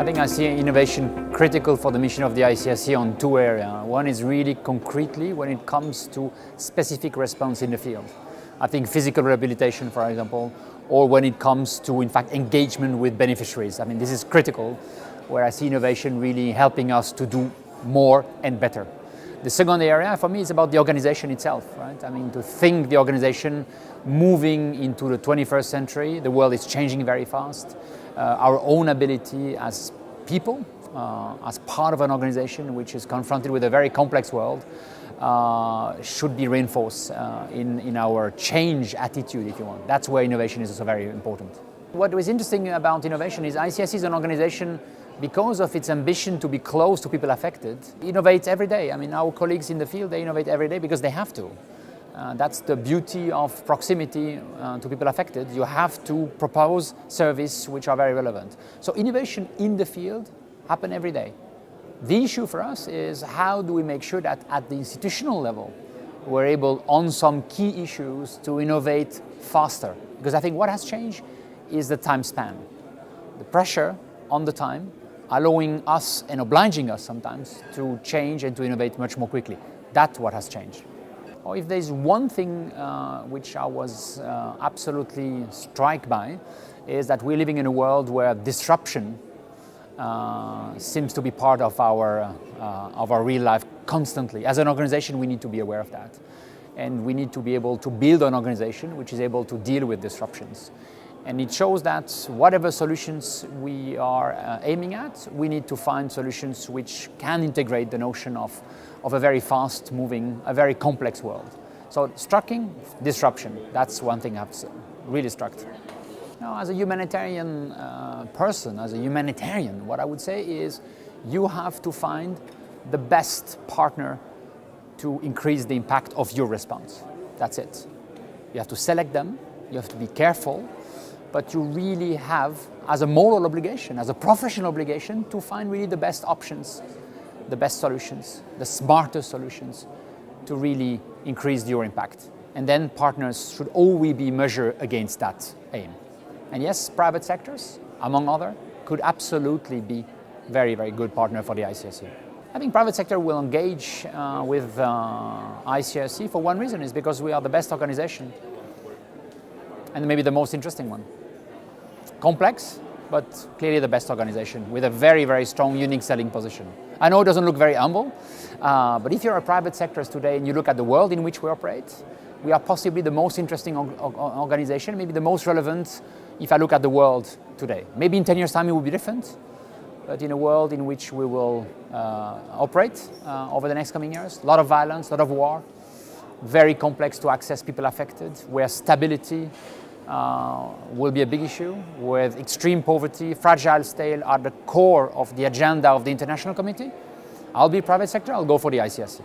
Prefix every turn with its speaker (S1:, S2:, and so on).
S1: I think I see innovation critical for the mission of the ICRC on two areas. One is really concretely when it comes to specific response in the field. I think physical rehabilitation, for example, or when it comes to, in fact, engagement with beneficiaries. I mean, this is critical, where I see innovation really helping us to do more and better. The second area for me is about the organization itself, right? I mean, to think the organization moving into the 21st century, the world is changing very fast. Our own ability as people, as part of an organization which is confronted with a very complex world, should be reinforced in our change attitude, if you want. That's where innovation is also very important. What was interesting about innovation is ICRC is an organization, because of its ambition to be close to people affected, innovates every day. I mean, our colleagues in the field, they innovate every day because they have to. That's the beauty of proximity to people affected. You have to propose services which are very relevant. So innovation in the field happens every day. The issue for us is how do we make sure that at the institutional level we're able, on some key issues, to innovate faster. Because I think what has changed is the time span. The pressure on the time, allowing us and obliging us sometimes to change and to innovate much more quickly. That's what has changed. Or if there's one thing which I was absolutely struck by, is that we're living in a world where disruption seems to be part of our real life constantly. As an organization, we need to be aware of that. And we need to be able to build an organization which is able to deal with disruptions. And it shows that whatever solutions we are aiming at, we need to find solutions which can integrate the notion of a very fast-moving, a very complex world. So striking disruption, that's one thing I've really struck. Now, as a humanitarian person, as a humanitarian, what I would say is you have to find the best partner to increase the impact of your response. That's it. You have to select them, you have to be careful, but you really have, as a moral obligation, as a professional obligation, to find really the best options, the best solutions, the smartest solutions to really increase your impact. And then partners should always be measured against that aim. And yes, private sectors, among others, could absolutely be very, very good partner for the ICRC. I think private sector will engage with ICRC for one reason, is because we are the best organization and maybe the most interesting one. Complex, but clearly the best organization with a very, very strong, unique selling position. I know it doesn't look very humble, but if you're a private sector today and you look at the world in which we operate, we are possibly the most interesting organization, maybe the most relevant if I look at the world today. Maybe in 10 years' time it will be different, but in a world in which we will operate over the next coming years, a lot of violence, a lot of war, very complex to access people affected, where stability will be a big issue, with extreme poverty, fragile state at the core of the agenda of the international community. I'll be private sector, I'll go for the ICRC.